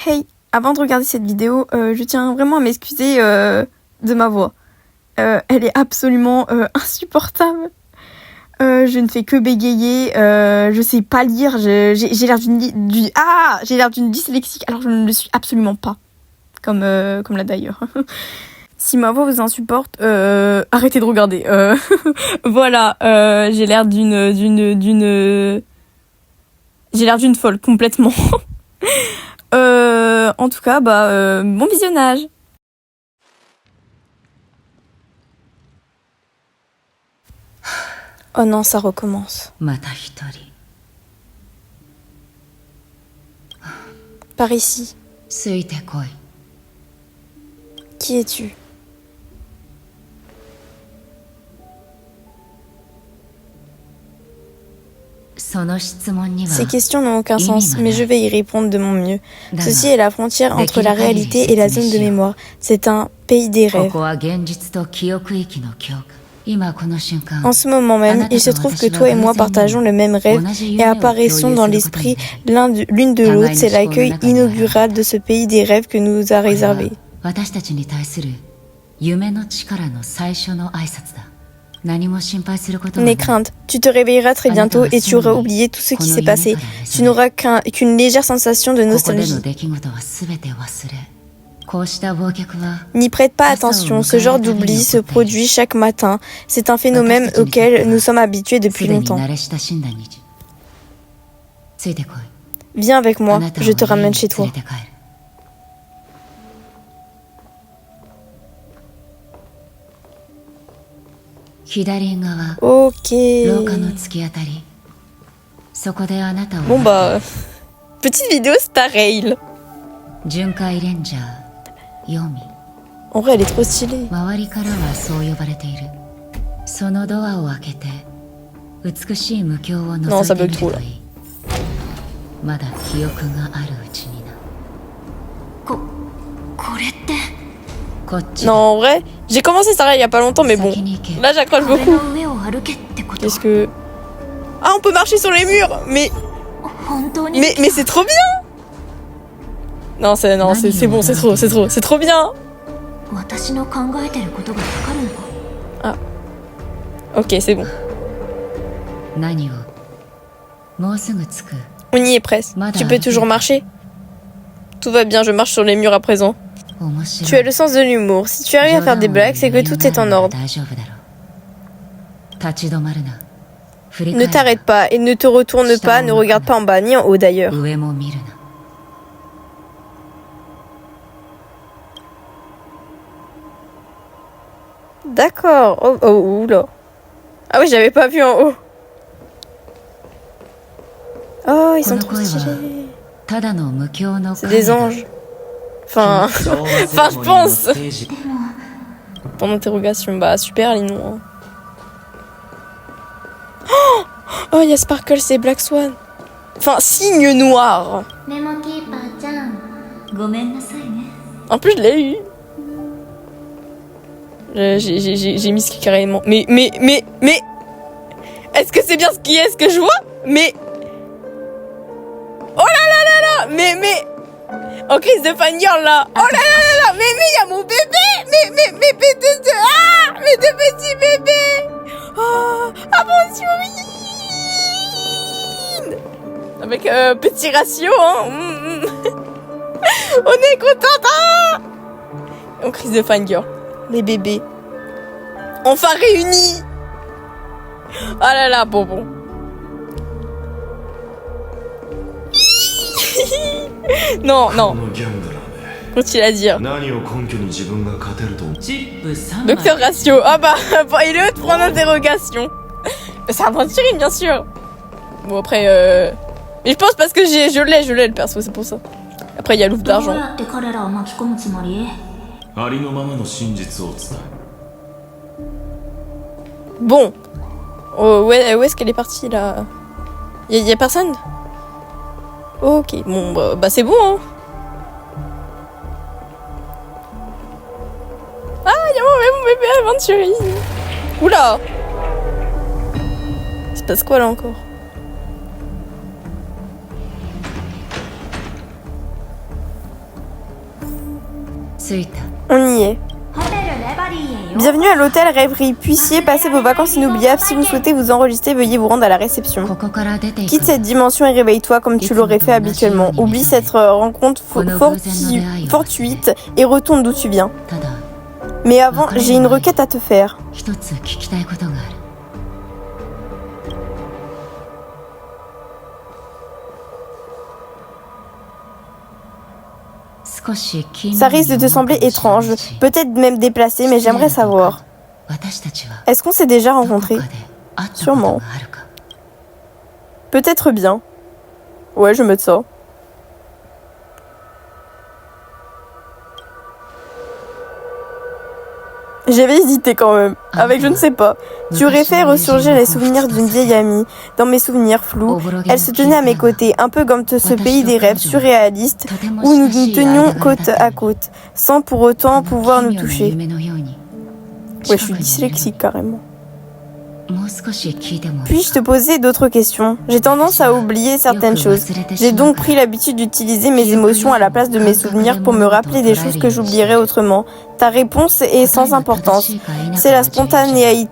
Hey, avant de regarder cette vidéo, je tiens vraiment à m'excuser de ma voix. Elle est absolument insupportable. Je ne fais que bégayer, je sais pas lire, j'ai l'air j'ai l'air d'une dyslexique alors je ne le suis absolument pas. Comme là d'ailleurs. Si ma voix vous insupporte, arrêtez de regarder. Voilà, j'ai l'air j'ai l'air d'une folle complètement. En tout cas, bon visionnage. Oh non, ça recommence. Par ici. Qui es-tu? Ces questions n'ont aucun sens, mais je vais y répondre de mon mieux. Ceci est la frontière entre la réalité et la zone de mémoire. C'est un pays des rêves. En ce moment même, il se trouve que toi et moi partageons le même rêve et apparaissons dans l'esprit l'une de l'autre. C'est l'accueil inaugural de ce pays des rêves que nous a réservé. N'aie crainte, tu te réveilleras très bientôt et tu auras oublié tout ce qui s'est passé. Tu n'auras qu'une légère sensation de nostalgie. N'y prête pas attention, ce genre d'oubli se produit chaque matin. C'est un phénomène auquel nous sommes habitués depuis longtemps. Viens avec moi, je te ramène chez toi. Ok. Bon petite vidéo Star Rail. En vrai, elle est trop stylée. Non, ça bug trop là. Non, en vrai, j'ai commencé Star Rail il y a pas longtemps, mais bon, là j'accroche beaucoup. Qu'est-ce que... Ah, on peut marcher sur les murs, mais c'est trop bien. Non, c'est bon, c'est trop bien. Ah. Ok, c'est bon. On y est presque. Tu peux toujours marcher. Tout va bien, je marche sur les murs à présent. Tu as le sens de l'humour. Si tu arrives à faire des blagues, c'est que tout est en ordre. Ne t'arrête pas et ne te retourne pas, ne regarde pas en bas ni en haut d'ailleurs. D'accord. Oh, oula. Ah oui, j'avais pas vu en haut. Oh, ils sont trop stylés. C'est des anges. Enfin, je pense. Point d'interrogation. Super, Linou. Oh, il y a Sparkle, c'est Black Swan. Enfin, signe noir. En plus, je l'ai eu. J'ai mis ce qui carrément. Mais. Est-ce que c'est bien ce qui est ce que je vois? Mais. Oh là là. Mais. En crise de fangirl là. Oh là. Mais il y a mon bébé. Mais mes deux petits bébés. Oh, attention. Avec petit ratio, hein. On est contents. En crise de fangirl. Les bébés. Enfin réunis. Ah là là, bon. Non. Continue à dire. Docteur Ratio. Ah il est haut de prendre l'interrogation. C'est un intérim, bien sûr. Bon, après, mais je pense parce que je l'ai le perso, c'est pour ça. Après, il y a l'ouvre d'argent. Bon. Oh, où est-ce qu'elle est partie, là? Y a personne? Ok, bon, c'est bon, hein. Ah, y a mon bébé Aventurine. Oula. Il se passe quoi, là, encore? On y est. Bienvenue à l'hôtel Rêverie. Puissiez passer vos vacances inoubliables. Si vous souhaitez vous enregistrer, veuillez vous rendre à la réception. Quitte cette dimension et réveille-toi comme tu l'aurais fait habituellement. Oublie cette rencontre fortuite et retourne d'où tu viens. Mais avant, j'ai une requête à te faire. Ça risque de te sembler étrange, peut-être même déplacé, mais j'aimerais savoir. Est-ce qu'on s'est déjà rencontrés? Sûrement. Peut-être bien. Ouais, je me ça. J'avais hésité quand même, avec je ne sais pas. Tu aurais fait ressurgir les souvenirs d'une vieille amie. Dans mes souvenirs flous, elle se tenait à mes côtés, un peu comme ce pays des rêves surréalistes où nous nous tenions côte à côte, sans pour autant pouvoir nous toucher. Ouais, je suis dyslexique carrément. Puis-je te poser d'autres questions? J'ai tendance à oublier certaines choses. J'ai donc pris l'habitude d'utiliser mes émotions à la place de mes souvenirs pour me rappeler des choses que j'oublierais autrement. Ta réponse est sans importance. C'est la spontanéité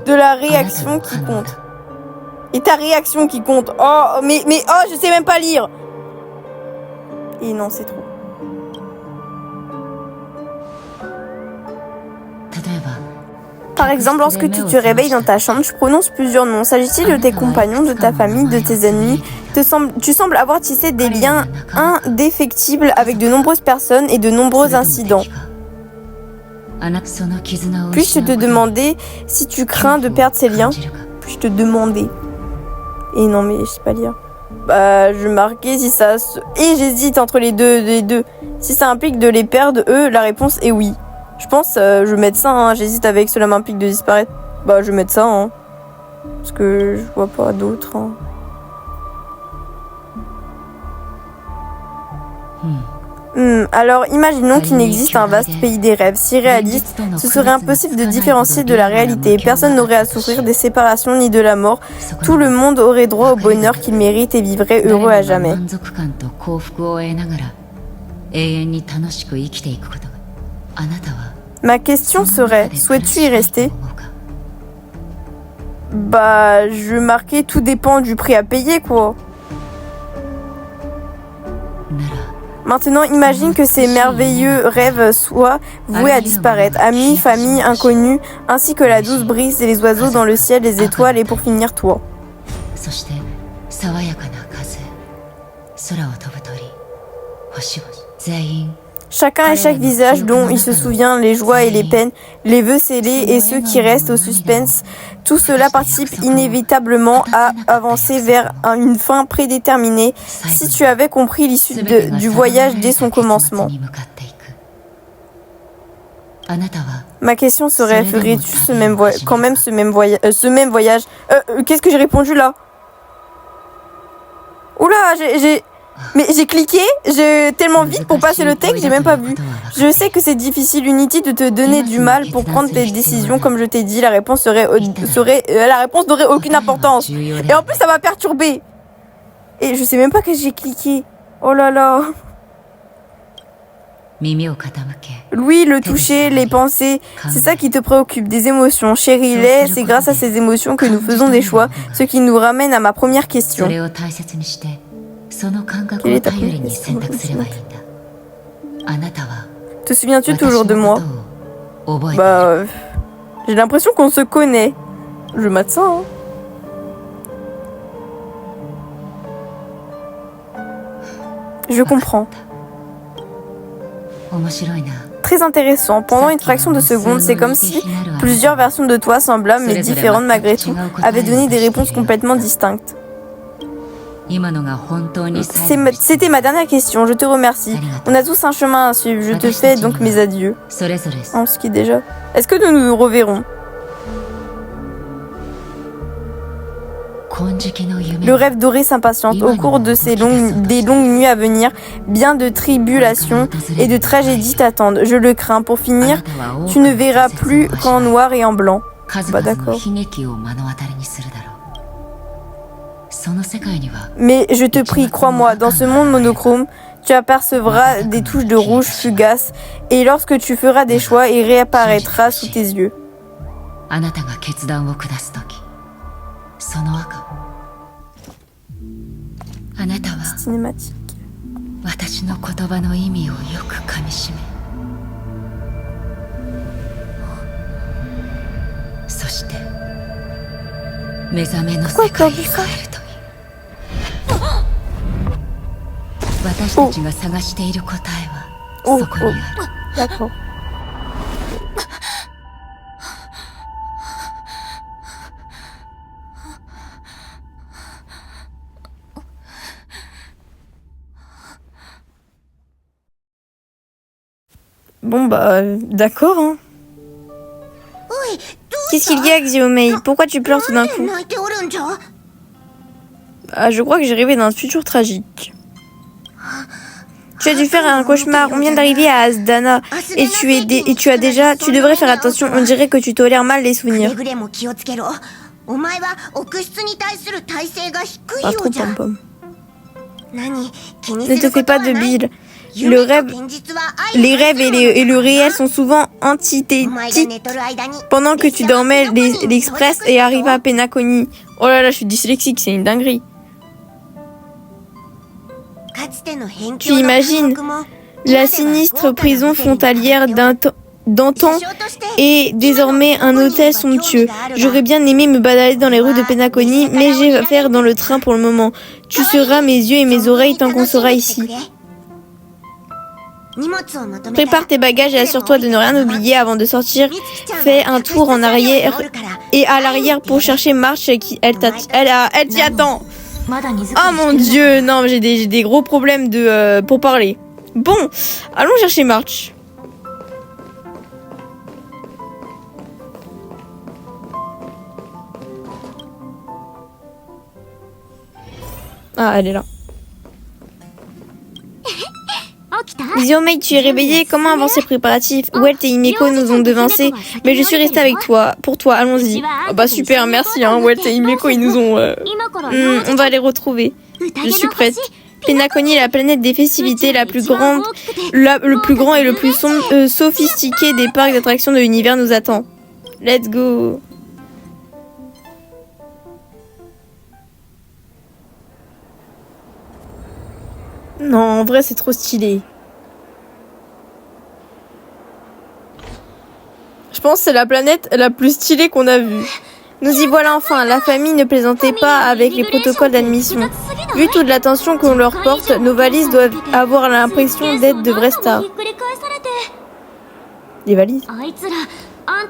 de la réaction qui compte. Et ta réaction qui compte. Je sais même pas lire. Et non, c'est trop. Par exemple, lorsque tu te réveilles dans ta chambre, tu prononces plusieurs noms. S'agit-il de tes compagnons, de ta famille, de tes ennemis? Tu sembles avoir tissé des liens indéfectibles avec de nombreuses personnes et de nombreux incidents. Puis-je te demander si tu crains de perdre ces liens? Puis-je te demander? Et non, mais je sais pas lire. Je marquais si ça... Et j'hésite entre les deux. Si ça implique de les perdre, la réponse est oui. Je pense, je vais mettre ça, hein. J'hésite avec cela m'implique de disparaître. Je vais mettre ça, hein. Parce que je vois pas d'autres, hein. Alors, imaginons qu'il n'existe un vaste pays des rêves. Si réaliste, ce serait impossible de différencier de la réalité. Personne n'aurait à souffrir des séparations ni de la mort. Tout le monde aurait droit au bonheur qu'il mérite et vivrait heureux à jamais. Ma question serait, souhaites-tu y rester? Je marquais tout dépend du prix à payer, quoi. Maintenant, imagine que ces merveilleux rêves soient voués à disparaître. Amis, famille, inconnus, ainsi que la douce brise et les oiseaux dans le ciel, les étoiles et pour finir toi. Chacun et chaque visage dont il se souvient, les joies et les peines, les vœux scellés et ceux qui restent au suspense, tout cela participe inévitablement à avancer vers une fin prédéterminée, si tu avais compris l'issue du voyage dès son commencement. Ma question serait, ferais-tu ce même voyage? Qu'est-ce que j'ai répondu là? Oula, j'ai cliqué, tellement vite pour passer le texte, j'ai même pas vu. Je sais que c'est difficile, Unity, de te donner du mal pour prendre tes décisions. Comme je t'ai dit, la réponse n'aurait aucune importance. Et en plus, ça m'a perturbé. Et je sais même pas que j'ai cliqué. Oh là là. Louis, le toucher, les pensées, c'est ça qui te préoccupe, des émotions. Chérie, c'est grâce à ces émotions que nous faisons des choix, ce qui nous ramène à ma première question. Quelle est ta première question? Te souviens-tu toujours de moi? J'ai l'impression qu'on se connaît. Je mate ça, hein. Je comprends. Très intéressant. Pendant une fraction de seconde, c'est comme si plusieurs versions de toi semblables mais différentes malgré tout avaient donné des réponses complètement distinctes. C'était ma dernière question, je te remercie. On a tous un chemin à suivre, je te fais donc mes adieux. En ce qui déjà. Est-ce que nous nous reverrons? Le rêve doré s'impatiente. Au cours de des longues nuits à venir, bien de tribulations et de tragédies t'attendent. Je le crains. Pour finir, tu ne verras plus qu'en noir et en blanc. D'accord. Mais je te prie, crois-moi, dans ce monde monochrome, tu apercevras des touches de rouge fugaces, et lorsque tu feras des choix, il réapparaîtra sous tes yeux. Cinématique. 私の言葉の意味をよく噛みしめ、そして目覚めの世界へ帰るといい。私たちが探している答えはそこにある。D'accord. Bon bah, d'accord hein. Qu'est-ce qu'il y a, Xiaomei? Pourquoi tu pleures tout d'un coup? Ah, je crois que j'ai rêvé d'un futur tragique. Tu as dû faire un cauchemar, on vient d'arriver à Asdana et tu devrais faire attention, on dirait que tu tolères mal les souvenirs. Pas trop pom-pom. Ne te fais pas de bile. Les rêves et le réel sont souvent antithétiques. Pendant que tu dormais, l'Express est arrivé à Penacony. Oh là là, je suis dyslexique, c'est une dinguerie. Tu imagines, la sinistre prison frontalière d'antan est désormais un hôtel somptueux. J'aurais bien aimé me balader dans les rues de Penacony, mais j'ai affaire dans le train pour le moment. Tu seras mes yeux et mes oreilles tant qu'on sera ici. Prépare tes bagages et assure-toi de ne rien oublier avant de sortir. Fais un tour en arrière et à l'arrière pour chercher March qui elle t'y attend. Oh mon dieu, non, j'ai des gros problèmes pour parler. Bon, allons chercher March. Ah, elle est là. Xiaomei, tu es réveillée? Comment avancent les préparatifs? Welt et Himeko nous ont devancés, mais je suis restée avec toi. Pour toi, allons-y. Oh bah super, merci hein, Welt et Himeko, ils nous ont... on va les retrouver. Je suis prête. Penacony est la planète des festivités, le plus grand et le plus sophistiqué des parcs d'attractions de l'univers nous attend. Let's go. Non, en vrai, c'est trop stylé. Je pense que c'est la planète la plus stylée qu'on a vue. Nous y voilà enfin. La famille ne plaisantait pas avec les protocoles d'admission. Vu toute l'attention qu'on leur porte, nos valises doivent avoir l'impression d'être de vraies stars. Des valises?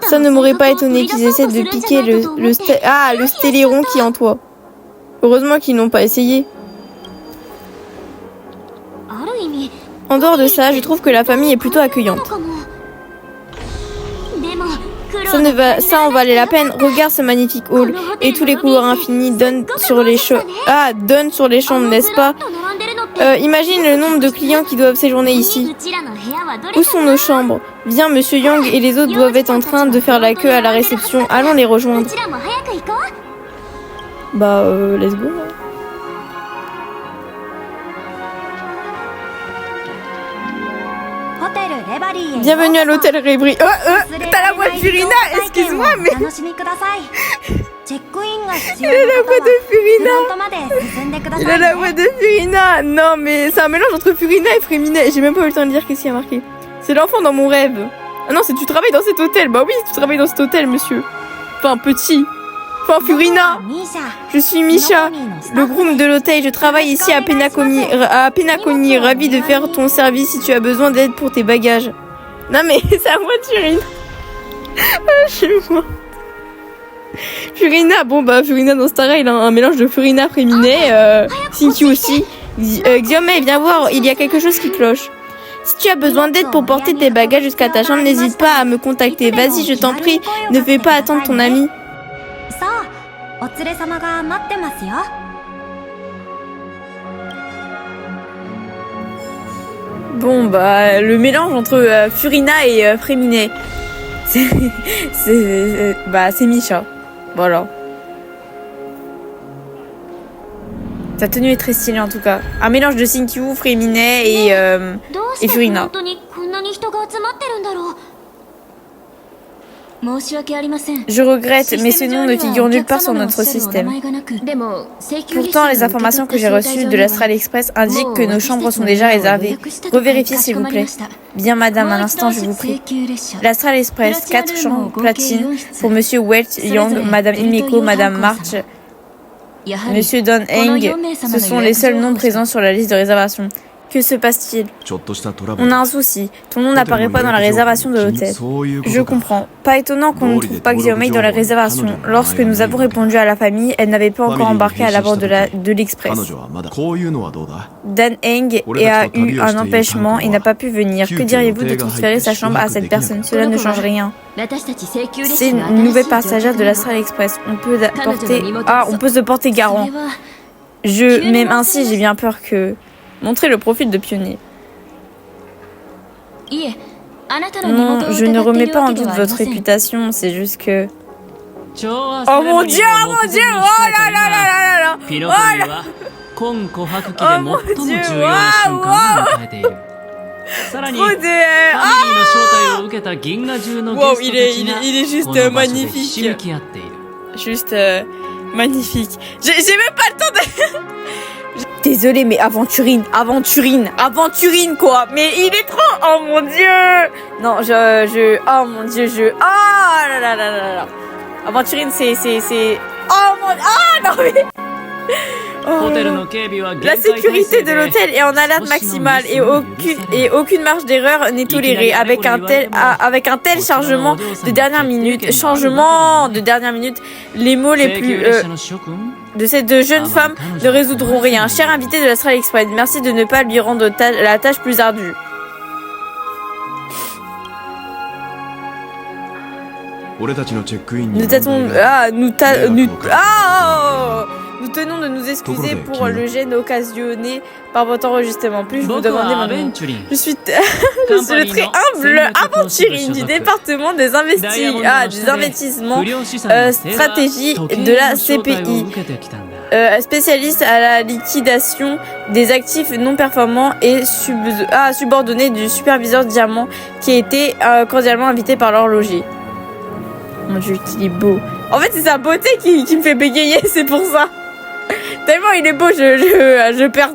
Ça ne m'aurait pas étonné qu'ils essaient de piquer le stéléron qui est en toi. Heureusement qu'ils n'ont pas essayé. En dehors de ça, je trouve que la famille est plutôt accueillante. Ça en valait la peine. Regarde ce magnifique hall et tous les couloirs infinis donnent sur les chambres, n'est-ce pas? Imagine le nombre de clients qui doivent séjourner ici. Où sont nos chambres? Viens, Monsieur Yang et les autres doivent être en train de faire la queue à la réception. Allons les rejoindre. Bah, let's go. Bienvenue à l'hôtel Rêverie. T'as la voix de Furina, excuse-moi, mais... Il a la voix de Furina. Il a la voix de Furina. Non, mais c'est un mélange entre Furina et Fréminet. J'ai même pas eu le temps de dire qu'est-ce qu'il y a marqué. C'est l'enfant dans mon rêve. Ah non, c'est tu travailles dans cet hôtel. Bah oui, tu travailles dans cet hôtel, monsieur. Enfin, petit. Enfin, Furina. Je suis Misha, le groom de l'hôtel. Je travaille ici à Penacony. Ravi de faire ton service si tu as besoin d'aide pour tes bagages. Non mais c'est à moi de Furina. Je suis morte. Furina, bon bah Furina dans Star Rail, un mélange de Furina, Fréminet, Sinky aussi. Xiaomei, viens voir, il y a quelque chose qui cloche. Si tu as besoin d'aide pour porter tes bagages jusqu'à ta chambre, n'hésite pas à me contacter. Vas-y, je t'en prie, ne fais pas attendre ton ami. Bon bah le mélange entre Furina et Fréminet, c'est Misha, voilà. Sa tenue est très stylée en tout cas. Un mélange de Sinkyu, Freminet et Furina. Je regrette, mais ce nom ne figure nulle part sur notre système. Pourtant, les informations que j'ai reçues de l'Astral Express indiquent que nos chambres sont déjà réservées. Revérifiez s'il vous plaît. Bien madame, un instant je vous prie. L'Astral Express, 4 chambres platine pour monsieur Welt Young, madame Imeko, madame March, monsieur Don Heng. Ce sont les seuls noms présents sur la liste de réservation. Que se passe-t-il? On a un souci. Ton nom n'apparaît pas dans la réservation de l'hôtel. Je comprends. Pas étonnant qu'on ne trouve pas Xiaomei dans la réservation. Lorsque nous avons répondu à la famille, elle n'avait pas encore embarqué à bord de l'Express. Dan Heng a eu un empêchement et n'a pas pu venir. Que diriez-vous de transférer sa chambre à cette personne? Cela ne change rien. C'est une nouvelle passagère de l'Astral Express. On peut se porter garant. Même ainsi, j'ai bien peur que... Montrer le profil de pionnier. Non, je ne remets pas en doute votre réputation, c'est juste que... Oh mon dieu, oh mon dieu, oh là là là là là. Oh là. Oh mon dieu, waouh, waouh. Trop de... Ah wow, il est juste magnifique. Juste magnifique. J'ai même pas le temps de... Désolée, mais aventurine quoi. Mais il est trop... Oh mon dieu. Non, oh mon dieu, oh là là là là là. Aventurine, c'est... Oh mon... Ah non mais... Oh. La sécurité de l'hôtel est en alerte maximale et aucune marge d'erreur n'est tolérée avec un tel changement de dernière minute. Les mots les plus de ces deux jeunes femmes ne résoudront rien. Cher invité de l'Astral Express, merci de ne pas lui rendre la tâche plus ardue. Nous tenons de nous excuser pour le gêne occasionné par votre enregistrement. Puis-je vous demander mon nom? Je suis le très humble Aventurine du département des investissements stratégie de la CPI. Spécialiste à la liquidation des actifs non performants et subordonné du superviseur Diamant qui a été cordialement invité par l'horloger. Mon dieu, qu'il est beau. En fait, c'est sa beauté qui me fait bégayer, c'est pour ça. Tellement il est beau, je perds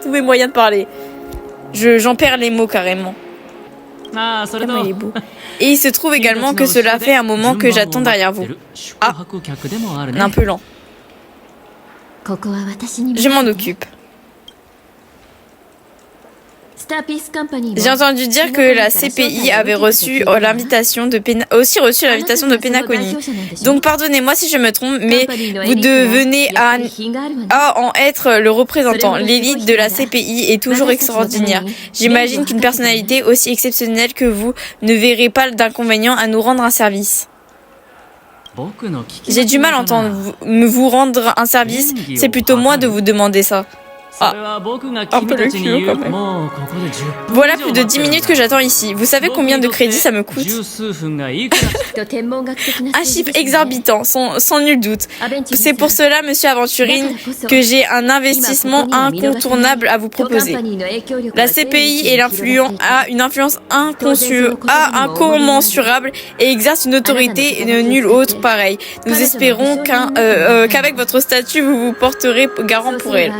tous mes moyens de parler. J'en perds les mots carrément. Tellement il est beau. Et il se trouve également que cela fait un moment que j'attends derrière vous. Ah, un peu lent. Je m'en occupe. J'ai entendu dire que la CPI avait reçu l'invitation de Penacony. Donc pardonnez-moi si je me trompe, mais vous devenez à en être le représentant. L'élite de la CPI est toujours extraordinaire. J'imagine qu'une personnalité aussi exceptionnelle que vous ne verrait pas d'inconvénient à nous rendre un service. J'ai du mal à entendre vous rendre un service, c'est plutôt moi de vous demander ça. Ah, un peu le culot quand même. Voilà plus de 10 minutes que j'attends ici. Vous savez combien de crédits ça me coûte? Un chiffre exorbitant, sans nul doute. C'est pour cela, monsieur Aventurine, que j'ai un investissement incontournable à vous proposer. La CPI a une influence incommensurable et exerce une autorité nulle autre pareille. Nous espérons qu'avec votre statut, vous vous porterez garant pour elle.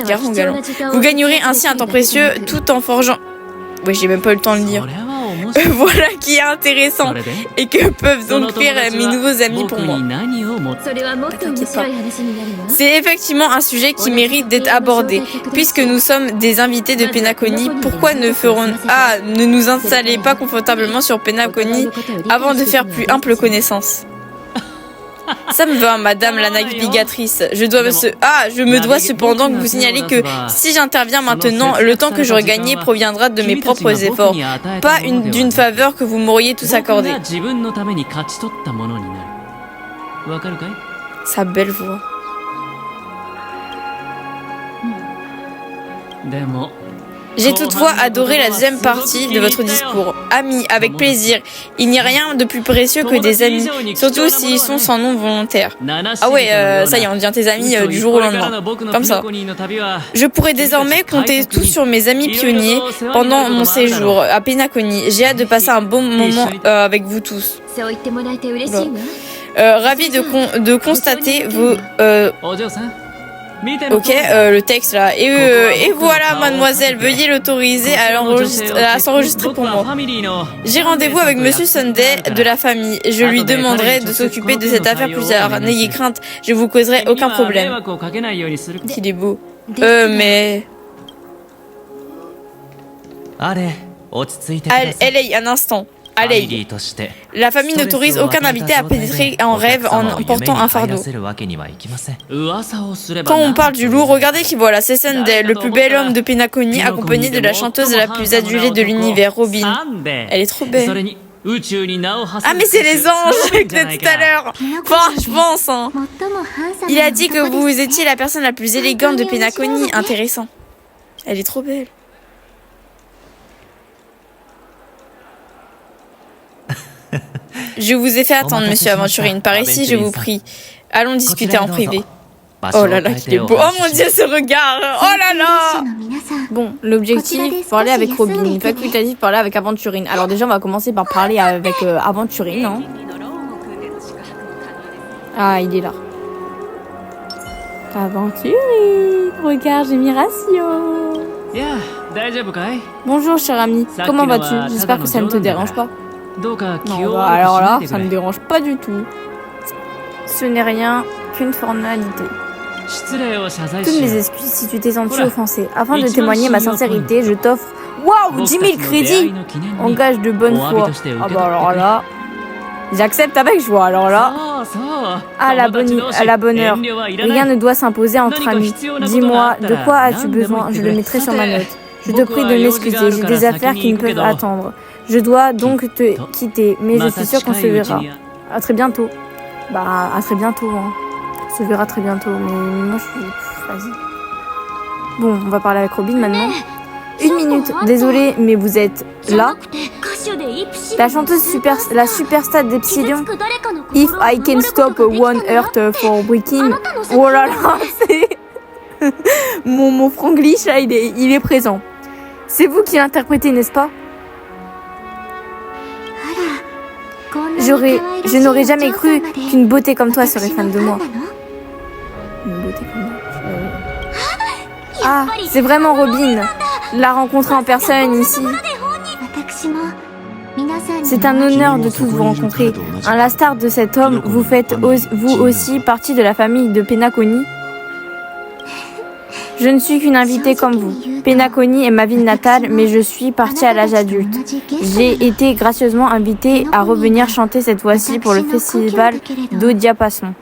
Garant galant. Vous gagnerez ainsi un temps précieux tout en forgeant... Oui, j'ai même pas eu le temps de le dire. Voilà qui est intéressant et que peuvent donc faire mes nouveaux amis pour moi. C'est effectivement un sujet qui mérite d'être abordé. Puisque nous sommes des invités de Penacony, pourquoi ne nous installer pas confortablement sur Penacony avant de faire plus ample connaissance? Ça me va, madame la navigatrice. Je me dois cependant vous signaler que si j'interviens maintenant, le temps que j'aurai gagné proviendra de mes propres efforts, pas d'une faveur que vous m'auriez tous accordée. Sa belle voix. J'ai toutefois adoré la deuxième partie de votre discours. Amis, avec plaisir. Il n'y a rien de plus précieux que des amis, surtout s'ils sont sans nom volontaire. Ah ouais, ça y est, on devient tes amis du jour au lendemain. Comme ça. Je pourrai désormais compter tout sur mes amis pionniers pendant mon séjour à Penacony. J'ai hâte de passer un bon moment avec vous tous. Ravi de constater vos... Ok, le texte là. Et voilà, mademoiselle, veuillez l'autoriser à s'enregistrer pour moi. J'ai rendez-vous avec Monsieur Sunday de la famille. Je lui demanderai de s'occuper de cette affaire plus tard. N'ayez crainte, je vous causerai aucun problème. Qu'il est beau. Mais... Allez, un instant. Allez. La famille n'autorise aucun invité à pénétrer en rêve en portant un fardeau. Quand on parle du loup, regardez qui voilà, c'est Sunday, le plus bel homme de Penacony, accompagné de la chanteuse la plus adulée de l'univers, Robin. Elle est trop belle. Ah mais c'est les anges que tout à l'heure. Enfin, je pense. Hein. Il a dit que vous étiez la personne la plus élégante de Penacony. Intéressant. Elle est trop belle. Je vous ai fait attendre, monsieur Aventurine. Par ici, je vous prie. Allons discuter en privé. Oh là là, qu'il est beau. Oh mon dieu, ce regard. Oh là là. Bon, l'objectif, parler avec Robin. Facultatif, parler avec Aventurine. Alors déjà, on va commencer par parler avec Aventurine. Hein. Ah, il est là. Aventurine. Regarde, j'ai mis Ratio. Bonjour, cher ami. Comment vas-tu? J'espère que ça ne te dérange pas. Non, bah, alors là, ça ne me dérange pas du tout. Ce n'est rien qu'une formalité. Toutes mes excuses si tu t'es senti offensé. Afin de témoigner ma sincérité, je t'offre... Waouh, 10 000 crédits en gage de bonne foi. Ah bah alors là... J'accepte avec joie, alors là... À la bonne heure. Rien ne doit s'imposer entre amis. Dis-moi, de quoi as-tu besoin? Je le mettrai sur ma note. Je te prie de m'excuser, j'ai des affaires qui ne peuvent attendre. Je dois donc te quitter, mais je suis sûre qu'on se verra. À très bientôt. Bah, à très bientôt. Hein. On se verra très bientôt, mais moi je suis... Vas-y. Bon, on va parler avec Robin maintenant. 1 minute, désolée, mais vous êtes là. La chanteuse la superstar d'Epsilon. If I can stop one earth for breaking. Oh là là, c'est... mon franglish là, il est présent. C'est vous qui l'interprétez, n'est-ce pas? Je n'aurais jamais cru qu'une beauté comme toi serait fan de moi. Une beauté comme moi. Ah, c'est vraiment Robin. La rencontrer en personne ici. C'est un honneur de tous vous rencontrer. À l'instar de cet homme, vous faites vous aussi partie de la famille de Penacony. Je ne suis qu'une invitée comme vous. Penacony est ma ville natale, mais je suis partie à l'âge adulte. J'ai été gracieusement invitée à revenir chanter cette fois-ci pour le festival d'Eau Diapason.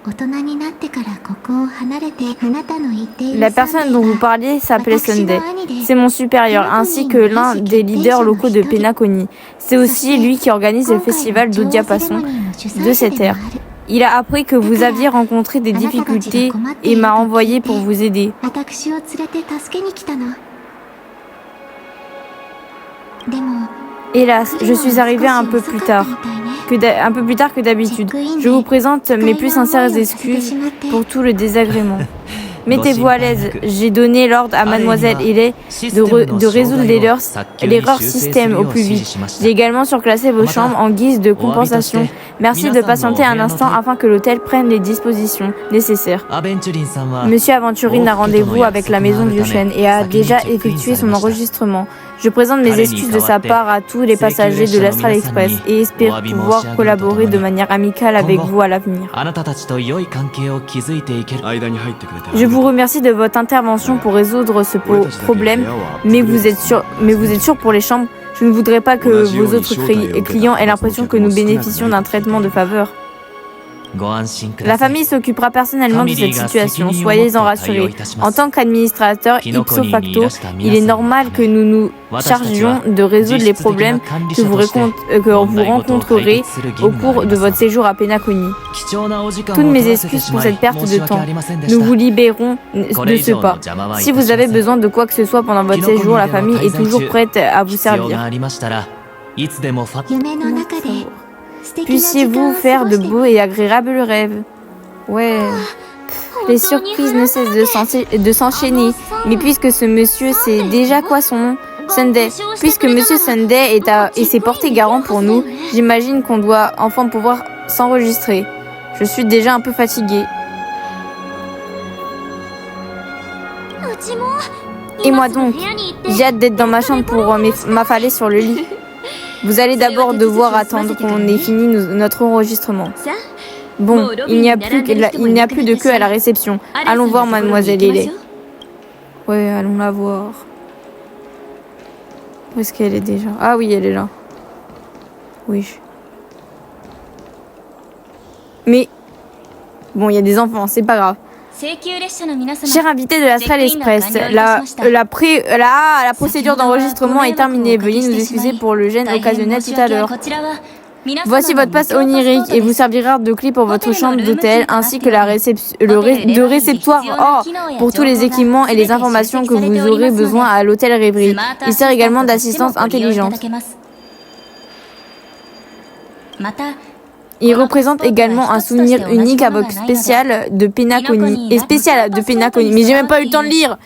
La personne dont vous parliez s'appelait Sunday. C'est mon supérieur, ainsi que l'un des leaders locaux de Penacony. C'est aussi lui qui organise le festival d'Eau Diapason de cette ère. Il a appris que vous aviez rencontré des difficultés et m'a envoyé pour vous aider. Hélas, je suis arrivée un peu plus tard que d'habitude. Je vous présente mes plus sincères excuses pour tout le désagrément. Mettez-vous à l'aise, j'ai donné l'ordre à mademoiselle Haley de résoudre l'erreur système au plus vite. J'ai également surclassé vos chambres en guise de compensation. Merci de patienter un instant afin que l'hôtel prenne les dispositions nécessaires. Monsieur Aventurine a rendez-vous avec la maison du chêne et a déjà effectué son enregistrement. Je présente mes excuses de sa part à tous les passagers de l'Astral Express et espère pouvoir collaborer de manière amicale avec vous à l'avenir. Je vous remercie de votre intervention pour résoudre ce problème, mais vous êtes sûr pour les chambres? Je ne voudrais pas que vos autres clients aient l'impression que nous bénéficions d'un traitement de faveur. La famille s'occupera personnellement de cette situation, soyez-en rassurés. En tant qu'administrateur ipso facto, il est normal que nous nous chargions de résoudre les problèmes que vous rencontrerez au cours de votre séjour à Penacony. Toutes mes excuses pour cette perte de temps. Nous vous libérons de ce pas. Si vous avez besoin de quoi que ce soit pendant votre séjour, la famille est toujours prête à vous servir. Puissiez-vous faire de beaux et agréables rêves. Ouais. Les surprises ne cessent de s'enchaîner. Mais puisque ce monsieur sait déjà quoi son nom, Sunday. Puisque monsieur Sunday s'est porté garant pour nous, j'imagine qu'on doit enfin pouvoir s'enregistrer. Je suis déjà un peu fatiguée. Et moi donc, j'ai hâte d'être dans ma chambre pour m'affaler sur le lit. Vous allez d'abord devoir attendre qu'on ait fini notre enregistrement. Bon, il n'y a plus de queue à la réception. Allons voir mademoiselle Lily. Ouais, allons la voir. Où est-ce qu'elle est déjà? Ah oui, elle est là. Oui. Mais bon, il y a des enfants, c'est pas grave. Chers invités de l'Astral Express, la procédure d'enregistrement est terminée. Veuillez nous excuser pour le gêne occasionnel tout à l'heure. Voici votre passe onirique et vous servira de clé pour votre chambre d'hôtel ainsi que de réceptoire pour tous les équipements et les informations que vous aurez besoin à l'hôtel Rêverie. Il sert également d'assistance intelligente. Il représente également un souvenir unique avec spécial de Penacony. Mais j'ai même pas eu le temps de lire.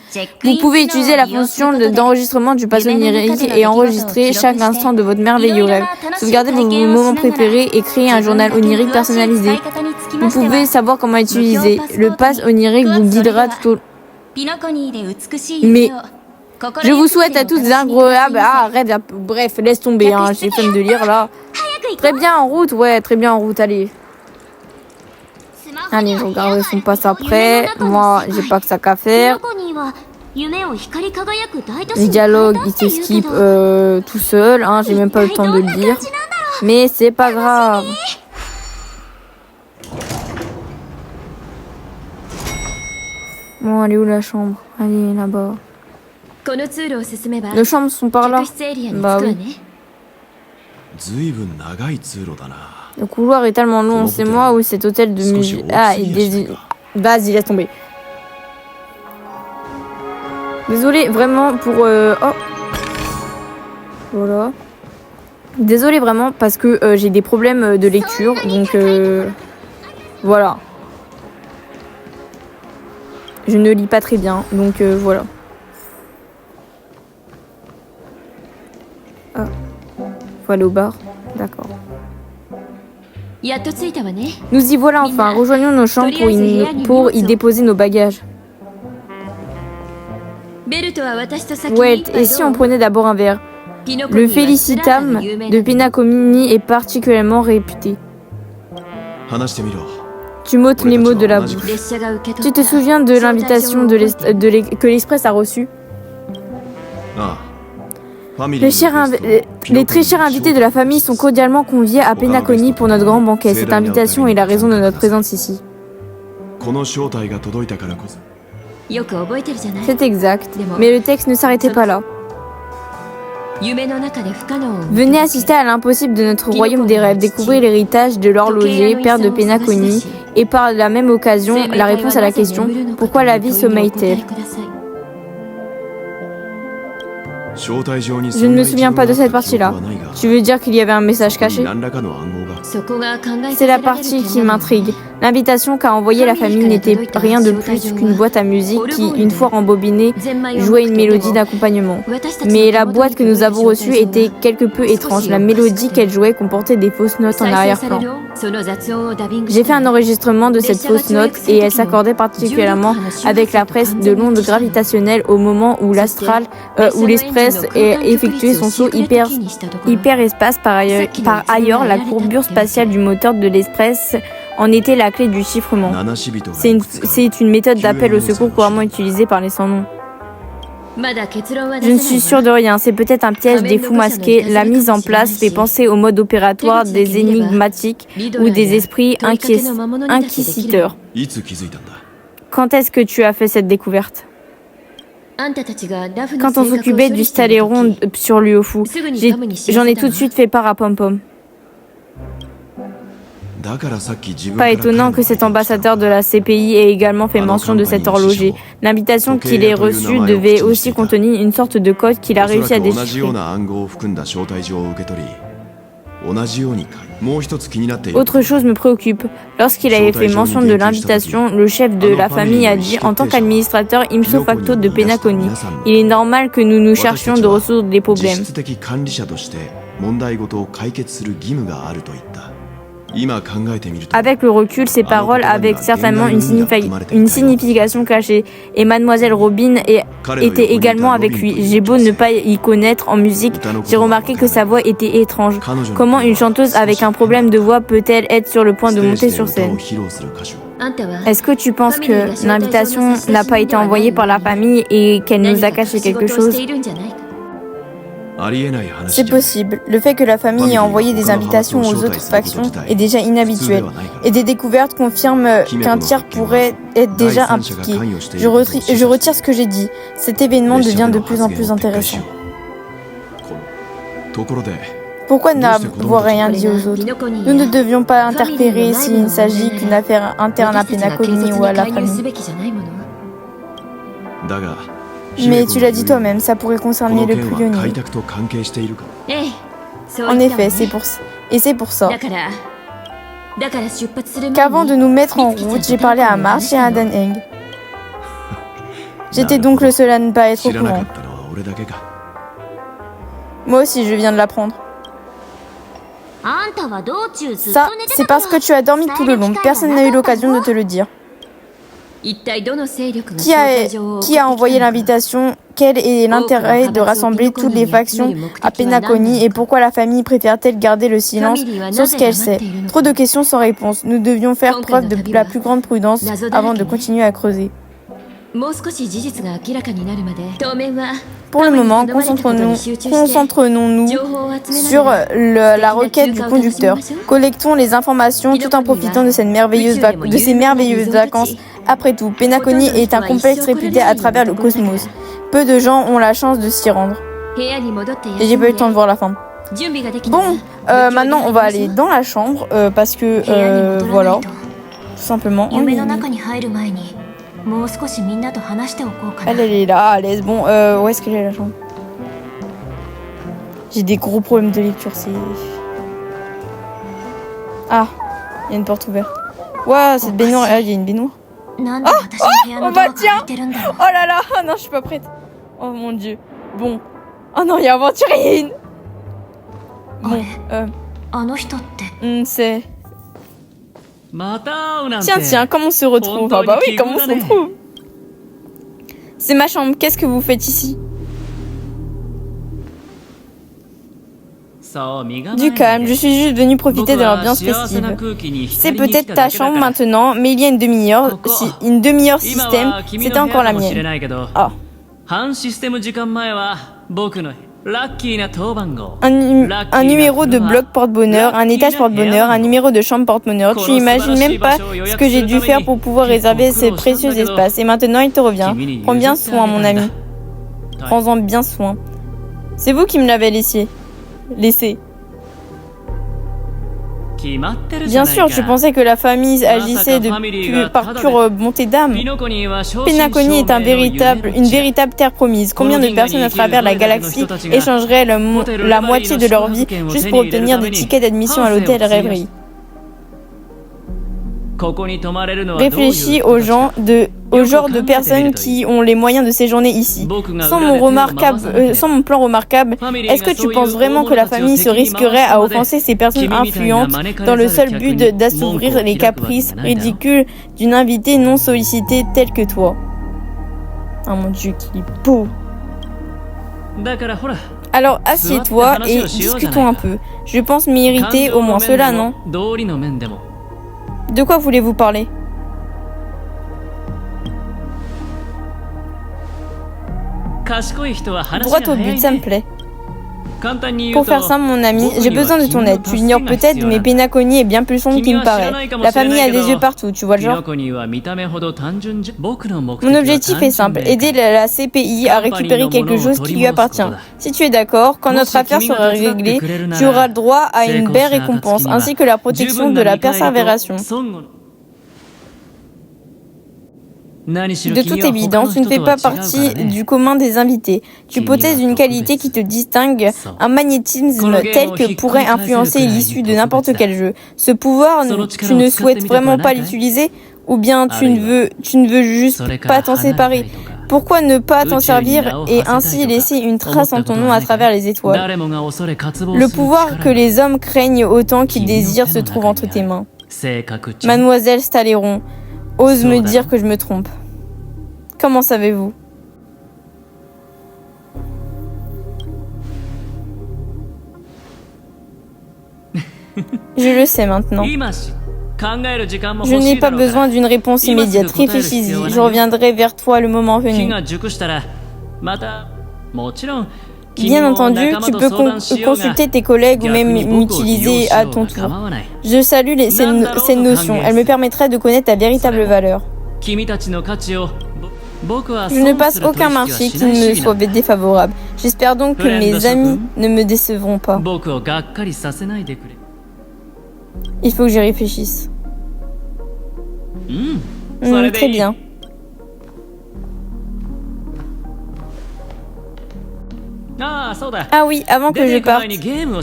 Vous pouvez utiliser la fonction d'enregistrement du pass onirique et enregistrer chaque instant de votre merveilleux rêve. Sauvegardez vos moments préférés et créer un journal onirique personnalisé. Vous pouvez savoir comment utiliser. Le pass onirique vous guidera tout au... Mais je vous souhaite à tous des agréables... Bref, laisse tomber, hein, j'ai faim de lire là. Très bien en route, ouais, très bien en route, allez. Allez, je regarde son passe après. Moi, j'ai pas que ça qu'à faire. Les dialogues, ils s'esquipent tout seul, hein, j'ai même pas eu le temps de le lire. Mais c'est pas grave. Bon, elle est où la chambre? Allez, là-bas. Les chambres sont par là. Bah oui. Le couloir est tellement long, c'est moi ou cet hôtel de musique. Ah, vas-y, laisse tomber. Désolée, vraiment, pour... Oh. Voilà. Désolée, vraiment, parce que j'ai des problèmes de lecture, donc... Voilà. Je ne lis pas très bien, donc voilà. Ah. Faut aller au bar. D'accord. Nous y voilà enfin. Rejoignons nos chambres pour y déposer nos bagages. Ouais, et si on prenait d'abord un verre? Le Felicitam de Penacony est particulièrement réputé. Tu m'ôtes les mots de la bouche. Tu te souviens de l'invitation que l'Express a reçue? Les très chers invités de la famille sont cordialement conviés à Penacony pour notre grand banquet. Cette invitation est la raison de notre présence ici. C'est exact, mais le texte ne s'arrêtait pas là. Venez assister à l'impossible de notre royaume des rêves, découvrir l'héritage de l'horloger, père de Penacony, et par la même occasion, la réponse à la question « Pourquoi la vie sommeille-t-elle ?» Je ne me souviens pas de cette partie-là. Tu veux dire qu'il y avait un message caché? C'est la partie qui m'intrigue. L'invitation qu'a envoyée la famille n'était rien de plus qu'une boîte à musique qui, une fois rembobinée, jouait une mélodie d'accompagnement. Mais la boîte que nous avons reçue était quelque peu étrange. La mélodie qu'elle jouait comportait des fausses notes en arrière-plan. J'ai fait un enregistrement de cette fausse note et elle s'accordait particulièrement avec la presse de l'onde gravitationnelle au moment où l'Express effectuait son saut hyperespace. Par ailleurs, la courbure spatiale du moteur de l'Express en était la clé du chiffrement. C'est une méthode d'appel au secours couramment utilisée par les sans-noms. Je ne suis sûre de rien, c'est peut-être un piège des fous masqués. La mise en place fait penser au mode opératoire des énigmatiques ou des esprits inquisiteurs. Quand est-ce que tu as fait cette découverte? Quand on s'occupait du Staléron sur Luofu, j'en ai tout de suite fait part à Pom Pom. Pas étonnant que cet ambassadeur de la CPI ait également fait mention de cet horloger. L'invitation qu'il ait reçue devait aussi contenir une sorte de code qu'il a réussi à déchiffrer. Autre chose me préoccupe. Lorsqu'il avait fait mention de l'invitation, le chef de la famille a dit, en tant qu'administrateur ipso facto de Penacony, il est normal que nous nous cherchions de résoudre des problèmes. Avec le recul, ces paroles avaient certainement une signification cachée, et Mademoiselle Robin était également avec lui. J'ai beau ne pas y connaître en musique, j'ai remarqué que sa voix était étrange. Comment une chanteuse avec un problème de voix peut-elle être sur le point de monter sur scène? Est-ce que tu penses que l'invitation n'a pas été envoyée par la famille et qu'elle nous a caché quelque chose? C'est possible. Le fait que la famille ait envoyé des invitations aux autres factions est déjà inhabituel. Et des découvertes confirment qu'un tiers pourrait être déjà impliqué. Je retire ce que j'ai dit. Cet événement devient de plus en plus intéressant. Pourquoi n'avoir rien dit aux autres? Nous ne devions pas interférer s'il ne s'agit qu'une affaire interne à Penacony ou à la famille. Mais tu l'as dit toi-même, ça pourrait concerner le pionnier. En effet, c'est pour ça qu'avant de nous mettre en route, j'ai parlé à March et à Dan Heng. J'étais donc le seul à ne pas être au courant. Moi aussi, je viens de l'apprendre. Ça, c'est parce que tu as dormi tout le long. Personne n'a eu l'occasion de te le dire. Qui a envoyé l'invitation? Quel est l'intérêt de rassembler toutes les factions à Penacony et pourquoi la famille préfère-t-elle garder le silence sur ce qu'elle sait? Trop de questions sans réponse. Nous devions faire preuve de la plus grande prudence avant de continuer à creuser. Pour le moment, concentrons-nous sur la requête du conducteur. Collectons les informations tout en profitant de ces merveilleuses vacances. Après tout, Penacony est un complexe réputé à travers le cosmos. Peu de gens ont la chance de s'y rendre. Et j'ai pas eu le temps de voir la fin. Bon, maintenant on va aller dans la chambre parce que voilà, tout simplement. Elle est là, à l'aise. Bon, où est-ce qu'elle est la chambre? J'ai des gros problèmes de lecture, c'est... Ah, il y a une porte ouverte. Ouah, cette baignoire, il y a une baignoire. Oh bah tiens. Oh là là, oh non, je suis pas prête. Oh mon dieu. Bon. Oh non, il y a Aventurine. Bon, c'est... Tiens, comment on se retrouve? Ah bah oui, comment on se retrouve? C'est ma chambre, qu'est-ce que vous faites ici? Du calme, je suis juste venue profiter de l'ambiance festive. C'est peut-être ta chambre maintenant, mais il y a une demi-heure système, c'était encore la mienne. Ah. Un numéro de bloc porte-bonheur, un étage porte-bonheur, un numéro de chambre porte-bonheur. Tu n'imagines même pas ce que j'ai dû faire pour pouvoir réserver ces précieux espaces. Et maintenant, il te revient. Prends bien soin, mon ami. Prends-en bien soin. C'est vous qui me l'avez laissé. Bien sûr, je pensais que la famille agissait par pure bonté d'âme. Penacony est une véritable terre promise. Combien de personnes à travers la galaxie échangeraient la moitié de leur vie juste pour obtenir des tickets d'admission à l'hôtel Rêverie? Réfléchis au genre de personnes qui ont les moyens de séjourner ici. Sans mon plan remarquable, est-ce que tu penses vraiment que la famille se risquerait à offenser ces personnes influentes dans le seul but d'assouvir les caprices ridicules d'une invitée non sollicitée telle que toi? Oh mon dieu, qu'il est beau! Alors assieds-toi et discutons un peu. Je pense mériter au moins cela, non? De quoi voulez-vous parler? Droit au but, ça me plaît. Pour faire simple, mon ami, j'ai besoin de ton aide. Tu l'ignores peut-être, mais Penacony est bien plus sombre qu'il me paraît. La famille a des yeux partout, tu vois le genre. Mon objectif est simple, aider la CPI à récupérer quelque chose qui lui appartient. Si tu es d'accord, quand notre affaire sera réglée, tu auras le droit à une belle récompense, ainsi que la protection de la persévération. De toute évidence, tu ne fais pas partie du commun des invités. Tu possèdes une qualité qui te distingue, un magnétisme tel que pourrait influencer l'issue de n'importe quel jeu. Ce pouvoir, tu ne souhaites vraiment pas l'utiliser, ou bien tu ne veux juste pas t'en séparer. Pourquoi ne pas t'en servir et ainsi laisser une trace en ton nom à travers les étoiles? Le pouvoir que les hommes craignent autant qu'ils désirent se trouve entre tes mains. Mademoiselle Staléron, ose me dire que je me trompe. Comment savez-vous? Je le sais maintenant. Je n'ai pas besoin d'une réponse immédiate. Réfléchis-y. Je reviendrai vers toi le moment venu. Bien entendu, tu peux consulter tes collègues ou même m'utiliser à ton tour. Je salue cette notion, elle me permettrait de connaître ta véritable valeur. Je ne passe aucun marché qui ne me soit défavorable. J'espère donc que mes amis ne me décevront pas. Il faut que j'y réfléchisse. Très bien. Ah oui, avant que je parte,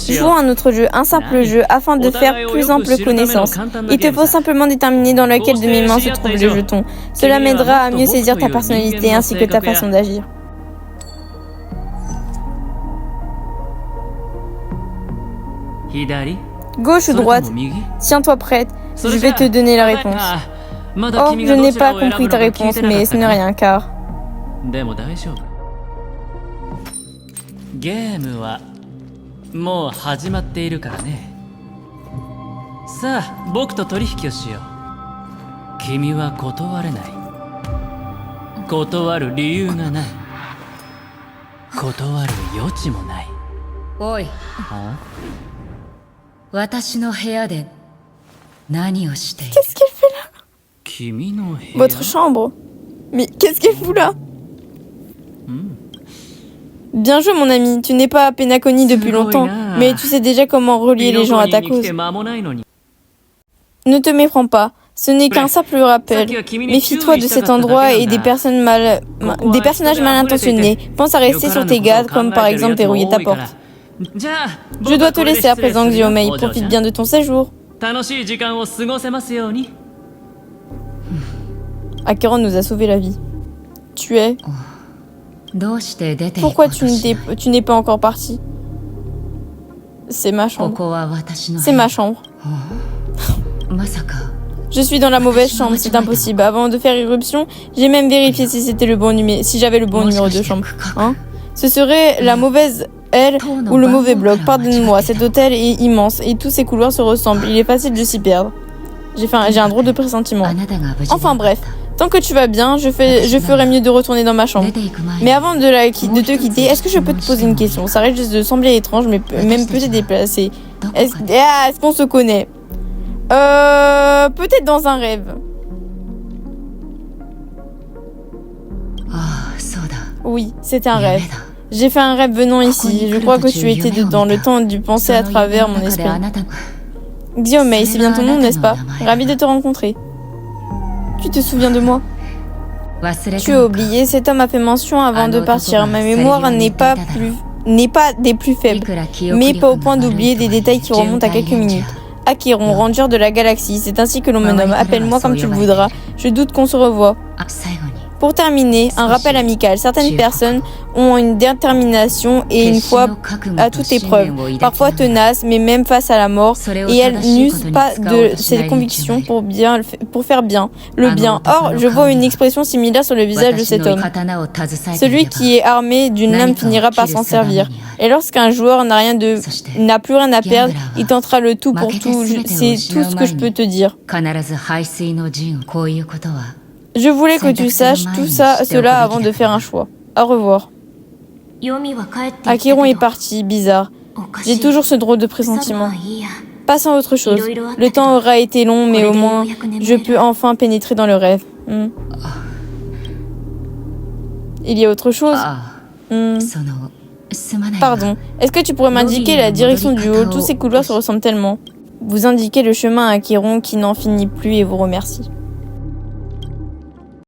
jouons un autre jeu, un simple jeu, afin de faire plus ample connaissance. Il te faut simplement déterminer dans laquelle de mes mains se trouve le jeton. Cela m'aidera à mieux saisir ta personnalité ainsi que ta façon d'agir. Gauche ou droite? Tiens-toi prête, je vais te donner la réponse. Oh, je n'ai pas compris ta réponse, mais ce n'est rien car... ゲームはもう始まっているからね。さあ、僕と取引をしよう。君は断れない。断る理由がない。断る余地もない。おい、私の部屋で何をしている？ Qu'est-ce qu'elle fait là? 君の部屋。 Votre chambre? Mais qu'est-ce qu'elle fout là? Bien joué mon ami, tu n'es pas à Penacony depuis longtemps, mais tu sais déjà comment relier les gens à ta cause. Ne te méprends pas, ce n'est qu'un simple rappel. Méfie-toi de cet endroit et des personnages mal intentionnés. Pense à rester sur tes gardes, comme par exemple verrouiller ta porte. Je dois te laisser à présent, Xiaomei. Profite bien de ton séjour. Acheron nous a sauvé la vie. Tu es... Pourquoi tu n'es pas encore parti? C'est ma chambre. C'est ma chambre. Je suis dans la mauvaise chambre, c'est impossible. Avant de faire irruption, j'ai même vérifié si c'était le bon numéro, si j'avais le bon numéro de chambre. Hein? Ce serait la mauvaise aile ou le mauvais bloc. Pardonne-moi, cet hôtel est immense et tous ces couloirs se ressemblent. Il est facile de s'y perdre. J'ai un drôle de pressentiment. Enfin bref. Tant que tu vas bien, je ferais mieux de retourner dans ma chambre. Mais avant de te quitter, est-ce que je peux te poser une question? Ça risque juste de sembler étrange, mais même peut-être déplacé. Est-ce qu'on se connaît? Peut-être dans un rêve. Oui, c'était un rêve. J'ai fait un rêve venant ici. Je crois que tu étais dedans. Le temps de penser à travers mon esprit. Xiaomei, c'est bien ton nom, n'est-ce pas? Ravi de te rencontrer. Tu te souviens de moi? Tu as oublié, cet homme a fait mention avant de partir. Ma mémoire n'est pas des plus faibles, mais pas au point d'oublier des détails qui remontent à quelques minutes. Acheron, ranger de la galaxie, c'est ainsi que l'on me nomme. Appelle-moi comme tu le voudras. Je doute qu'on se revoie. Pour terminer, un rappel amical. Certaines personnes ont une détermination et une foi à toute épreuve, parfois tenace, mais même face à la mort, et elles n'usent pas de ses convictions pour faire bien, le bien. Or, je vois une expression similaire sur le visage de cet homme. Celui qui est armé d'une lame finira par s'en servir. Et lorsqu'un joueur n'a plus rien à perdre, il tentera le tout pour tout. C'est tout ce que je peux te dire. Je voulais que tu saches cela avant de faire un choix. Au revoir. Acheron est parti, bizarre. J'ai toujours ce drôle de pressentiment. Passons à autre chose. Le temps aura été long, mais au moins, je peux enfin pénétrer dans le rêve. Il y a autre chose? Pardon. Est-ce que tu pourrais m'indiquer la direction du hall? Tous ces couloirs se ressemblent tellement. Vous indiquez le chemin à Acheron qui n'en finit plus et vous remercie.